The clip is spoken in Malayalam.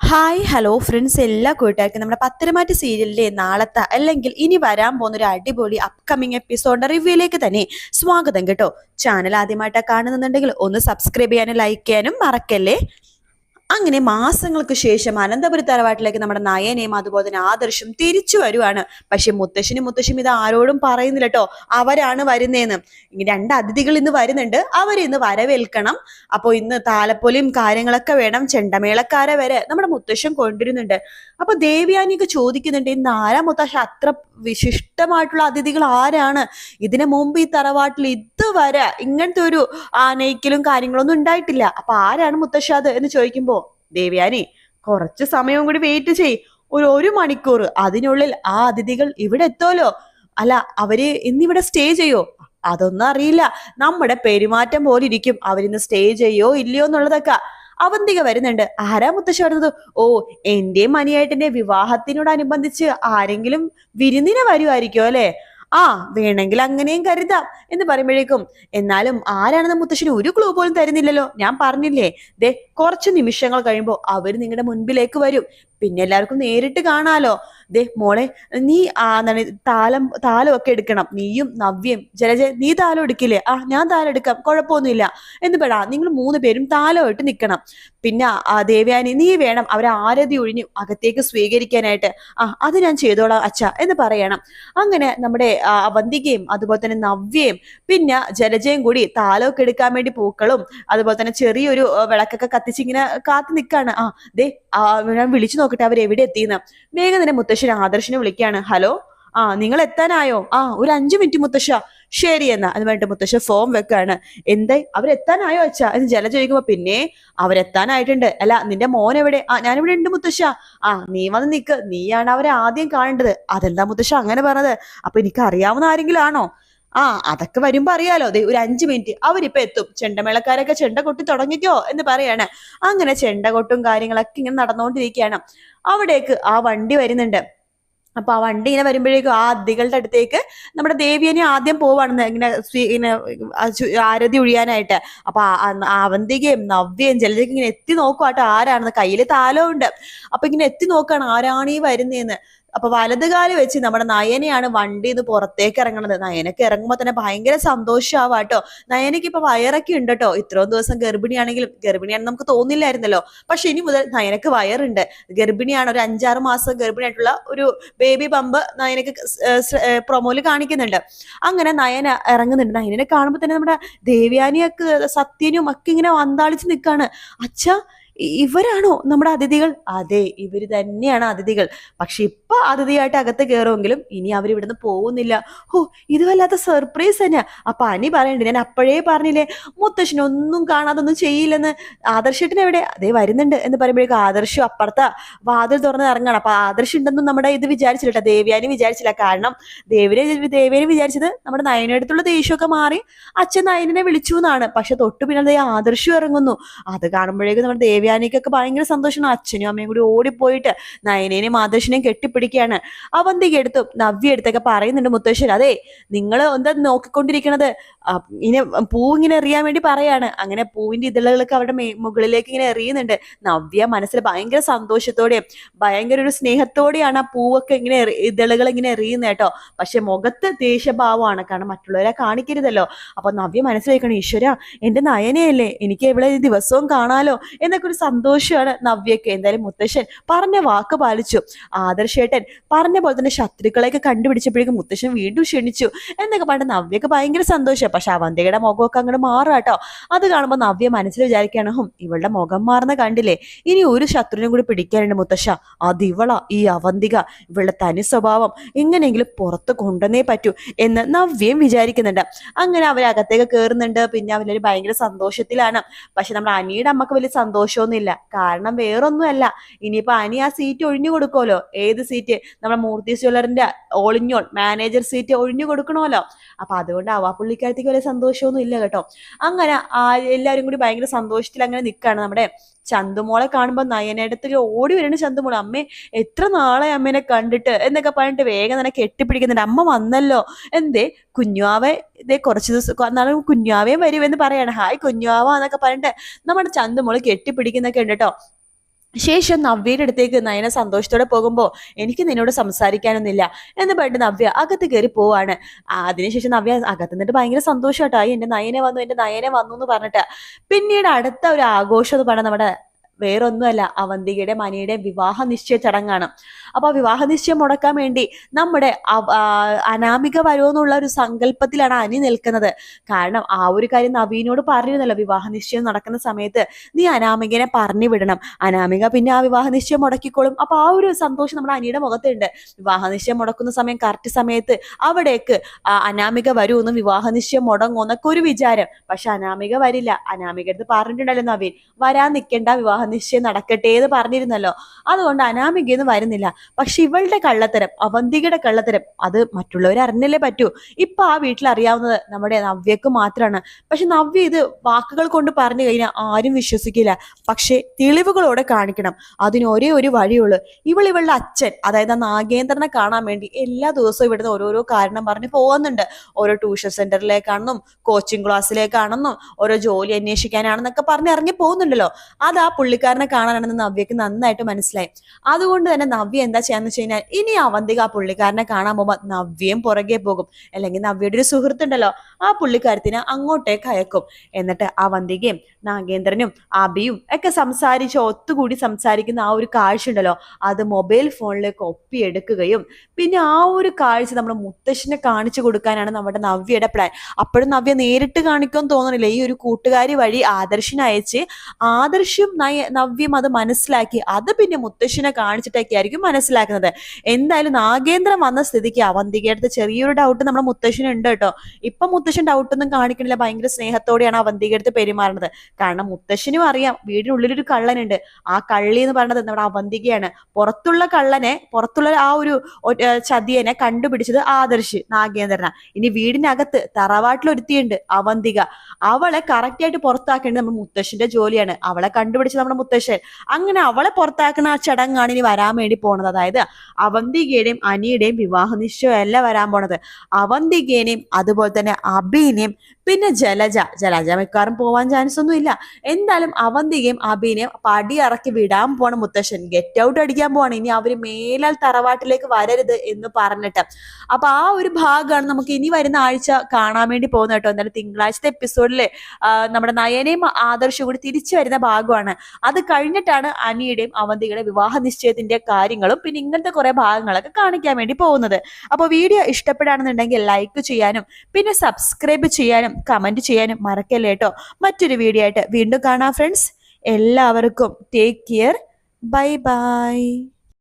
ഹായ് ഹലോ ഫ്രണ്ട്സ്, എല്ലാ കൂട്ടുകാർക്കും നമ്മുടെ പത്തരമാറ്റ് സീരിയലിലെ നാളത്തെ അല്ലെങ്കിൽ ഇനി വരാൻ പോകുന്ന ഒരു അടിപൊളി അപ്കമിങ് എപ്പിസോഡിന്റെ റിവ്യൂയിലേക്ക് തന്നെ സ്വാഗതം കേട്ടോ. ചാനൽ ആദ്യമായിട്ടാണ് കാണുന്നുണ്ടെങ്കിൽ ഒന്ന് സബ്സ്ക്രൈബ് ചെയ്യാനും ലൈക്ക് ചെയ്യാനും മറക്കല്ലേ. അങ്ങനെ മാസങ്ങൾക്ക് ശേഷം അനന്തപുരി തറവാട്ടിലേക്ക് നമ്മുടെ നയനയും അതുപോലെ തന്നെ ആദർശും തിരിച്ചു വരുവാണ്. പക്ഷെ മുത്തശ്ശിയും ഇത് ആരോടും പറയുന്നില്ല കേട്ടോ, അവരാണ് വരുന്നേന്ന്. രണ്ട് അതിഥികൾ ഇന്ന് വരുന്നുണ്ട്, അവരിന്ന് വരവേൽക്കണം. അപ്പോൾ ഇന്ന് താലപ്പൊലിയും കാര്യങ്ങളൊക്കെ വേണം, ചെണ്ടമേളക്കാരെ വരെ നമ്മുടെ മുത്തശ്ശൻ കൊണ്ടുവരുന്നുണ്ട്. അപ്പൊ ദേവയാനിയൊക്കെ ചോദിക്കുന്നുണ്ട്, ഇന്ന് ആരാ മുത്തശ്ശ അത്ര വിശിഷ്ടമായിട്ടുള്ള അതിഥികൾ ആരാണ്? ഇതിനു മുമ്പ് ഈ തറവാട്ടിൽ ഇതുവരെ ഇങ്ങനത്തെ ഒരു ആനയിക്കലും കാര്യങ്ങളൊന്നും ഉണ്ടായിട്ടില്ല. അപ്പൊ ആരാണ് മുത്തശ്ശ അത് എന്ന് ചോദിക്കുമ്പോ ദേവയാനി, കുറച്ച് സമയവും കൂടി വെയിറ്റ് ചെയ്, ഒരു മണിക്കൂർ, അതിനുള്ളിൽ ആ അതിഥികൾ ഇവിടെ എത്തുമല്ലോ. അല്ല, അവര് ഇന്നിവിടെ സ്റ്റേ ചെയ്യോ? അതൊന്നും അറിയില്ല. നമ്മുടെ പെരുമാറ്റം പോലെ ഇരിക്കും അവരിന്ന് സ്റ്റേ ചെയ്യോ ഇല്ലയോ എന്നുള്ളതൊക്കെ. അവന്തിക വരുന്നുണ്ട്. ആരാ മുത്തശ്ശി വരുന്നത്? ഓ, എന്റെയും മണിയായിട്ടെന്റെ വിവാഹത്തിനോടനുബന്ധിച്ച് ആരെങ്കിലും വിരുന്നിനെ വരുമായിരിക്കും അല്ലെ? ആ, വേണമെങ്കിൽ അങ്ങനെയും കരുതാം എന്ന് പറയുമ്പോഴേക്കും, എന്നാലും ആരാണെന്ന് മുത്തശ്ശിന് ഒരു ക്ലൂ പോലും തരുന്നില്ലല്ലോ. ഞാൻ പറഞ്ഞില്ലേ, ദേ കുറച്ച് നിമിഷങ്ങൾ കഴിയുമ്പോൾ അവര് നിങ്ങളുടെ മുൻപിലേക്ക് വരും, പിന്നെ എല്ലാവർക്കും നേരിട്ട് കാണാലോ. ദേ മോളെ, നീ താലം ഒക്കെ എടുക്കണം. നീയും നവ്യം, ജലജ നീ താലം എടുക്കില്ലേ? ആ, ഞാൻ താലം എടുക്കാം, കുഴപ്പമൊന്നുമില്ല എന്ന് പെടാ. നിങ്ങൾ 3 പേരും താലമായിട്ട് നിൽക്കണം. പിന്നെ ദേവയാനി, നീ വേണം അവരെ ആരതി ഒഴിഞ്ഞു അകത്തേക്ക് സ്വീകരിക്കാനായിട്ട്. ആ, അത് ഞാൻ ചെയ്തോളാം അച്ഛ എന്ന് പറയണം. അങ്ങനെ നമ്മുടെ അവന്തികയും അതുപോലെ തന്നെ നവ്യയും പിന്നെ ജലജയും കൂടി താലമൊക്കെ എടുക്കാൻ വേണ്ടി പൂക്കളും അതുപോലെ തന്നെ ചെറിയൊരു വിളക്കൊക്കെ കത്തിച്ചിങ്ങനെ കാത്തു നിൽക്കാണ്. ആ, ദേ ഞാൻ വിളിച്ചു നോക്കട്ടെ അവരെവിടെ എത്തിയെന്ന്. വേഗം തന്നെ മുത്തശ്ശൻ ആദർശിനെ വിളിക്കാണ്. ഹലോ, ആ നിങ്ങൾ എത്താനായോ? ആ, ഒരു 5 മിനിറ്റ് മുത്തശ്ശ. ശരി എന്നാ. അത് വേണ്ട മുത്തശ്ശ ഫോം വെക്കാണ്. എന്തായി, അവരെത്താനായോ അച്ഛാ എന്ന് ജല ചോദിക്കുമ്പോ, പിന്നെ അവരെത്താനായിട്ടുണ്ട്. അല്ല, നിന്റെ മോൻ എവിടെ? ആ, ഞാനിവിടെ ഉണ്ട് മുത്തശ്ശ. ആ, നീ വന്ന് നിക്ക്, നീയാണ് അവരെ ആദ്യം കാണേണ്ടത്. അതെന്താ മുത്തശ്ശ അങ്ങനെ പറഞ്ഞത്? അപ്പൊ എനിക്ക് അറിയാവുന്ന ആരെങ്കിലും ആണോ? ആ, അതൊക്കെ വരുമ്പോ അറിയാലോ. അതെ, ഒരു 5 മിനിറ്റ് അവരിപ്പൊ എത്തും. ചെണ്ടമേളക്കാരൊക്കെ ചെണ്ട കൊട്ടി തുടങ്ങിക്കോ എന്ന് പറയാണ്. അങ്ങനെ ചെണ്ട കൊട്ടും കാര്യങ്ങളൊക്കെ ഇങ്ങനെ നടന്നുകൊണ്ടിരിക്കുകയാണ്. അവിടേക്ക് ആ വണ്ടി വരുന്നുണ്ട്. അപ്പൊ ആ വണ്ടി ഇങ്ങനെ വരുമ്പോഴേക്കും ആ അതികളുടെ അടുത്തേക്ക് നമ്മുടെ ദേവിയനെ ആദ്യം പോവാണെന്ന് ഇങ്ങനെ ആരതി ഒഴിയാനായിട്ട്. അപ്പൊ അവന്തികയും നവ്യയും ജലജയ്ക്ക് ഇങ്ങനെ എത്തി നോക്കുവാട്ടോ ആരാണെന്ന്. കയ്യില് താലവും ഉണ്ട്. അപ്പൊ ഇങ്ങനെ എത്തി നോക്കാണ് ആരാണ് ഈ വരുന്നേന്ന്. അപ്പൊ വലതുകാല് വെച്ച് നമ്മുടെ നയനയാണ് വണ്ടിന്ന് പുറത്തേക്ക് ഇറങ്ങണത്. നയനക്ക് ഇറങ്ങുമ്പോ തന്നെ ഭയങ്കര സന്തോഷമാവാട്ടോ. നയനക്ക് ഇപ്പൊ വയറൊക്കെ ഉണ്ട് കേട്ടോ. ഇത്രയും ദിവസം ഗർഭിണിയാണെങ്കിലും, ഗർഭിണിയാണെന്ന് നമുക്ക് തോന്നില്ലായിരുന്നല്ലോ, പക്ഷെ ഇനി മുതൽ നയനക്ക് വയറുണ്ട്. ഗർഭിണിയാണ്, ഒരു 5-6 മാസം ഗർഭിണിയായിട്ടുള്ള ഒരു ബേബി ബമ്പ് നയനക്ക് പ്രൊമോയില് കാണിക്കുന്നുണ്ട്. അങ്ങനെ നയന ഇറങ്ങുന്നുണ്ട്. നയനെ കാണുമ്പോ തന്നെ നമ്മുടെ ദേവയാനിയൊക്കെ സത്യനും ഒക്കെ ഇങ്ങനെ അന്താളിച്ച് നിൽക്കാണ്. അച്ഛാ, ഇവരാണോ നമ്മുടെ അതിഥികൾ? അതെ, ഇവര് തന്നെയാണ് അതിഥികൾ. പക്ഷെ ഇപ്പൊ അതിഥിയായിട്ട് അകത്ത് കയറുമെങ്കിലും ഇനി അവരിവിടുന്ന് പോകുന്നില്ല. ഓ, ഇത് വല്ലാത്ത സർപ്രൈസ് തന്നെയാ. അപ്പൊ അനി പറയണ്ട്, ഞാൻ അപ്പോഴേ പറഞ്ഞില്ലേ മുത്തശ്ശനൊന്നും കാണാതൊന്നും ചെയ്യില്ലെന്ന്. ആദർശേട്ടൻ എവിടെ? അതേ വരുന്നുണ്ട് എന്ന് പറയുമ്പോഴേക്കും ആദർശം അപ്പുറത്ത വാതിൽ തുറന്ന് ഇറങ്ങണം. അപ്പൊ ആദർശം ഉണ്ടെന്നും നമ്മുടെ ഇത് വിചാരിച്ചില്ല, ദേവയാനി വിചാരിച്ചില്ല. കാരണം ദേവയാനി വിചാരിച്ചത് നമ്മുടെ നയനടുത്തുള്ള ദേഷ്യമൊക്കെ മാറി അച്ഛൻ നയനെ വിളിച്ചു എന്നാണ്. പക്ഷെ തൊട്ടു പിന്നെ ആദർശം ഇറങ്ങുന്നു. അത് കാണുമ്പോഴേക്കും നമ്മുടെ ദേവയാനിക്കൊക്കെ ഭയങ്കര സന്തോഷമാണ്. അച്ഛനും അമ്മയും കൂടി ഓടിപ്പോയിട്ട് നയനേനെയും ആദർശിനെയും കെട്ടിപ്പിടിക്കുകയാണ്. അവന്തിക എടുത്തും നവ്യ എടുത്തൊക്കെ പറയുന്നുണ്ട്, മുത്തശ്ശൻ അതെ, നിങ്ങൾ എന്താ നോക്കിക്കൊണ്ടിരിക്കണത്? ഇങ്ങനെ പൂ ഇങ്ങനെ എറിയാൻ വേണ്ടി പറയാണ്. അങ്ങനെ പൂവിന്റെ ഇതളുകളൊക്കെ അവരുടെ മുകളിലേക്ക് ഇങ്ങനെ എറിയുന്നുണ്ട്. നവ്യ മനസ്സിൽ ഭയങ്കര സന്തോഷത്തോടെയും ഭയങ്കര ഒരു സ്നേഹത്തോടെയാണ് ആ പൂവൊക്കെ ഇങ്ങനെ ഇതളുകൾ ഇങ്ങനെ എറിയുന്നത് കേട്ടോ. പക്ഷെ മുഖത്ത് ദേഷ്യഭാവമാണ്, കാരണം മറ്റുള്ളവരെ കാണിക്കരുതല്ലോ. അപ്പൊ നവ്യ മനസ്സിലാക്കണം, ഈശ്വര, എന്റെ നയനയല്ലേ, എനിക്ക് ഇവിടെ ദിവസവും കാണാലോ എന്നൊക്കെ ഒരു സന്തോഷമാണ് നവ്യക്ക്. എന്തായാലും മുത്തശ്ശൻ പറഞ്ഞ വാക്ക് പാലിച്ചു. ആദർശേട്ടൻ പറഞ്ഞ പോലെ തന്നെ ശത്രുക്കളെയൊക്കെ കണ്ടുപിടിച്ചപ്പോഴേക്കും മുത്തശ്ശൻ വീണ്ടും ക്ഷണിച്ചു എന്നൊക്കെ പറഞ്ഞ നവ്യക്ക് ഭയങ്കര സന്തോഷം. പക്ഷെ അവന്തികയുടെ മുഖമൊക്കെ അങ്ങോട്ട് മാറാട്ടോ. അത് കാണുമ്പോൾ നവ്യ മനസ്സിൽ വിചാരിക്കുകയാണ്, ഇവളുടെ മുഖം മാറുന്ന കണ്ടില്ലേ, ഇനി ഒരു ശത്രുവിനും കൂടി പിടിക്കാനുണ്ട് മുത്തശ്ശ, അത് ഇവളാ, ഈ അവന്തിക. ഇവളുടെ തനി സ്വഭാവം എങ്ങനെയെങ്കിലും പുറത്ത് കൊണ്ടുവന്നേ പറ്റൂ എന്ന് നവ്യം വിചാരിക്കുന്നുണ്ട്. അങ്ങനെ അവരകത്തേക്ക് കയറുന്നുണ്ട്. പിന്നെ അവരൊരു ഭയങ്കര സന്തോഷത്തിലാണ്. പക്ഷെ നമ്മുടെ അനിയുടെ അമ്മക്ക് വലിയ സന്തോഷമൊന്നുമില്ല. കാരണം വേറൊന്നുമല്ല, ഇനിയിപ്പോ അനി ആ സീറ്റ് ഒഴിഞ്ഞു കൊടുക്കുമല്ലോ. ഏത് സീറ്റ്? നമ്മുടെ മൂർത്തി ജ്വല്ലറിന്റെ all in all manager seat ഒഴിഞ്ഞു കൊടുക്കണമല്ലോ. അപ്പൊ അതുകൊണ്ട് ആ പുള്ളിക്കാരത്തേക്ക് വലിയ സന്തോഷമൊന്നും ഇല്ല കേട്ടോ. അങ്ങനെ എല്ലാവരും കൂടി ഭയങ്കര സന്തോഷത്തിൽ അങ്ങനെ നിൽക്കുകയാണ്. നമ്മുടെ ചന്തുമോളെ കാണുമ്പോ നയനടുത്തേക്ക് ഓടി വരുന്ന ചന്തുമോളെ, അമ്മേ എത്ര നാളെ അമ്മേനെ കണ്ടിട്ട് എന്നൊക്കെ പറഞ്ഞിട്ട് വേഗം തന്നെ കെട്ടിപ്പിടിക്കുന്നുണ്ട്. അമ്മ വന്നല്ലോ, എന്തേ കുഞ്ഞുവാവെ, ഇതേ കുറച്ച് ദിവസം എന്നാലും കുഞ്ഞുവാവേം വരുമെന്ന് പറയാണ്. ഹായ് കുഞ്ഞുവാവ എന്നൊക്കെ പറഞ്ഞിട്ട് നമ്മുടെ ചന്തുമോള് കെട്ടിപ്പിടിക്കുന്നൊക്കെ ഉണ്ട് കേട്ടോ. ശേഷം നവ്യയുടെ അടുത്തേക്ക് നയന സന്തോഷത്തോടെ പോകുമ്പോൾ എനിക്ക് നിന്നോട് സംസാരിക്കാനൊന്നുമില്ല എന്ന് പറഞ്ഞിട്ട് നവ്യ അകത്ത് കയറി പോവാണ്. അതിനുശേഷം നവ്യ അകത്ത് നിന്നിട്ട് ഭയങ്കര സന്തോഷമായിട്ടായി എന്റെ നയനെ വന്നു എന്ന് പറഞ്ഞിട്ട്. പിന്നീട് അടുത്ത ഒരു ആഘോഷം എന്ന് പറഞ്ഞാൽ നമ്മുടെ വേറൊന്നുമല്ല, അവന്തികയുടെ മനിയുടെ വിവാഹ നിശ്ചയ ചടങ്ങാണ്. അപ്പൊ ആ വിവാഹ നിശ്ചയം മുടക്കാൻ വേണ്ടി നമ്മുടെ അനാമിക വരുമെന്നുള്ള ഒരു സങ്കല്പത്തിലാണ് അനി നിൽക്കുന്നത്. കാരണം ആ ഒരു കാര്യം നവീനോട് പറഞ്ഞിരുന്നല്ലോ, വിവാഹ നിശ്ചയം നടക്കുന്ന സമയത്ത് നീ അനാമികനെ പറഞ്ഞു വിടണം, അനാമിക പിന്നെ ആ വിവാഹ നിശ്ചയം മുടക്കിക്കോളും. അപ്പൊ ആ ഒരു സന്തോഷം നമ്മുടെ അനിയുടെ മുഖത്തുണ്ട്. വിവാഹ നിശ്ചയം മുടക്കുന്ന സമയം കറക്റ്റ് സമയത്ത് അവിടേക്ക് അനാമിക വരുമെന്ന്, വിവാഹ നിശ്ചയം മുടങ്ങുമെന്നൊക്കെ ഒരു വിചാരം. പക്ഷെ അനാമിക വരില്ല. അനാമിക അടുത്ത് പറഞ്ഞിട്ടുണ്ടല്ലോ നവീൻ, വരാൻ നിൽക്കേണ്ട, വിവാഹ നിശ്ചയം നടക്കട്ടെ എന്ന് പറഞ്ഞിരുന്നല്ലോ. അതുകൊണ്ട് അനാമികയൊന്നും വരുന്നില്ല. പക്ഷെ ഇവളുടെ കള്ളത്തരം, അവന്തികയുടെ കള്ളത്തരം, അത് മറ്റുള്ളവരെ അറിഞ്ഞല്ലേ പറ്റൂ. ഇപ്പൊ ആ വീട്ടിൽ അറിയാവുന്നത് നമ്മുടെ നവ്യക്ക് മാത്രമാണ്. പക്ഷെ നവ്യ ഇത് വാക്കുകൾ കൊണ്ട് പറഞ്ഞു കഴിഞ്ഞാൽ ആരും വിശ്വസിക്കില്ല. പക്ഷെ തെളിവുകളോടെ കാണിക്കണം. അതിന് ഒരേ ഒരു വഴിയുള്ളൂ. ഇവളുടെ അച്ഛൻ, അതായത് നാഗേന്ദ്രനെ കാണാൻ വേണ്ടി എല്ലാ ദിവസവും ഇവിടുന്ന് ഓരോരോ കാരണം പറഞ്ഞ് പോകുന്നുണ്ട്. ഓരോ ട്യൂഷൻ സെന്ററിലേക്കാണെന്നും കോച്ചിങ് ക്ലാസ്സിലേക്കാണെന്നും ഓരോ ജോലി അന്വേഷിക്കാനാണെന്നൊക്കെ പറഞ്ഞ് ഇറങ്ങി പോകുന്നുണ്ടല്ലോ. അത് ആ പുള്ളിക്കാരനെ കാണാനാണെന്ന് നവ്യക്ക് നന്നായിട്ട് മനസ്സിലായി. അതുകൊണ്ട് തന്നെ നവ്യ എന്താ ചെയ്യാന്ന് വെച്ച് കഴിഞ്ഞാൽ, ഇനി അവന്തിക ആ പുള്ളിക്കാരനെ കാണാൻ പോകുമ്പോൾ നവ്യയും പുറകെ പോകും. അല്ലെങ്കിൽ നവ്യയുടെ ഒരു സുഹൃത്തുണ്ടല്ലോ, ആ പുള്ളിക്കാരത്തിനെ അങ്ങോട്ടേക്ക് അയക്കും. എന്നിട്ട് അവന്തികയും നാഗേന്ദ്രനും അബിയും ഒക്കെ ഒത്തുകൂടി സംസാരിക്കുന്ന ആ ഒരു കാഴ്ച ഉണ്ടല്ലോ, അത് മൊബൈൽ ഫോണിലേക്ക് ഒപ്പിയെടുക്കുകയും പിന്നെ ആ ഒരു കാഴ്ച നമ്മുടെ മുത്തശ്ശിനെ കാണിച്ചു കൊടുക്കാനാണ് നമ്മുടെ നവ്യയുടെ പ്ലാൻ. അപ്പോഴും നവ്യ നേരിട്ട് കാണിക്കുമെന്ന് തോന്നുന്നില്ല. ഈ ഒരു കൂട്ടുകാരി വഴി ആദർശിനെ അയച്ച് ആദർശും നവ്യം അത് മനസ്സിലാക്കി അത് പിന്നെ മുത്തശ്ശിനെ കാണിച്ചിട്ടൊക്കെ ആയിരിക്കും മനസ്സിലാക്കുന്നത്. എന്തായാലും നാഗേന്ദ്രൻ വന്ന സ്ഥിതിക്ക് അവന്തികയുടെ അടുത്ത് ചെറിയൊരു ഡൗട്ട് നമ്മുടെ മുത്തശ്ശനുണ്ട് കേട്ടോ. ഇപ്പൊ മുത്തശ്ശൻ ഡൗട്ടൊന്നും കാണിക്കണില്ല. ഭയങ്കര സ്നേഹത്തോടെയാണ് അവന്തികയുടെ അടുത്ത് പെരുമാറുന്നത്. കാരണം മുത്തശ്ശനും അറിയാം വീടിനുള്ളിലൊരു കള്ളനുണ്ട്. ആ കള്ളി എന്ന് പറയുന്നത് നമ്മുടെ അവന്തികയാണ്. പുറത്തുള്ള ആ ഒരു ചതിയനെ കണ്ടുപിടിച്ചത് ആദർശ്, നാഗേന്ദ്രന. ഇനി വീടിനകത്ത് തറവാട്ടിലൊരുത്തിയുണ്ട് അവന്തിക. അവളെ കറക്റ്റ് ആയിട്ട് പുറത്താക്കേണ്ടത് നമ്മുടെ മുത്തശ്ശന്റെ ജോലിയാണ്. അവളെ കണ്ടുപിടിച്ചത് നമ്മുടെ മുത്തശ്ശൻ. അങ്ങനെ അവളെ പുറത്താക്കുന്ന ആ ചടങ്ങാണ് ഇനി വരാൻ വേണ്ടി പോണത്. അതായത് അവന്തികയുടെയും അനിയുടെയും വിവാഹ നിശ്ചയം അല്ല വരാൻ പോണത്. അവന്തികേനെയും അതുപോലെ തന്നെ അബീനെയും പിന്നെ ജലജ മിക്കവാറും പോവാൻ ചാൻസ് ഒന്നും ഇല്ല. എന്തായാലും അവന്തികയും അബീനെയും പടി ഇറക്കി വിടാൻ പോണ മുത്തശ്ശൻ. ഗെറ്റ് ഔട്ട് അടിക്കാൻ പോവാണ്. ഇനി അവര് മേലാൽ തറവാട്ടിലേക്ക് വരരുത് എന്ന് പറഞ്ഞിട്ട്. അപ്പൊ ആ ഒരു ഭാഗമാണ് നമുക്ക് ഇനി വരുന്ന ആഴ്ച കാണാൻ വേണ്ടി പോകുന്നത് കേട്ടോ. എന്തായാലും തിങ്കളാഴ്ചത്തെ എപ്പിസോഡില് നമ്മുടെ നയനയും ആദർശവും കൂടി തിരിച്ചു വരുന്ന ഭാഗമാണ്. അത് കഴിഞ്ഞിട്ടാണ് അനിയുടെയും അവന്തികയുടെ വിവാഹ നിശ്ചയത്തിന്റെ കാര്യങ്ങളും പിന്നെ ഇങ്ങനത്തെ കുറെ ഭാഗങ്ങളൊക്കെ കാണിക്കാൻ വേണ്ടി പോകുന്നത്. അപ്പോൾ വീഡിയോ ഇഷ്ടപ്പെടുകയാണെന്നുണ്ടെങ്കിൽ ലൈക്ക് ചെയ്യാനും പിന്നെ സബ്സ്ക്രൈബ് ചെയ്യാനും കമന്റ് ചെയ്യാനും മറക്കല്ലേ കേട്ടോ. മറ്റൊരു വീഡിയോ ആയിട്ട് വീണ്ടും കാണാം ഫ്രണ്ട്സ്. എല്ലാവർക്കും ടേക്ക് കെയർ. Bye bye.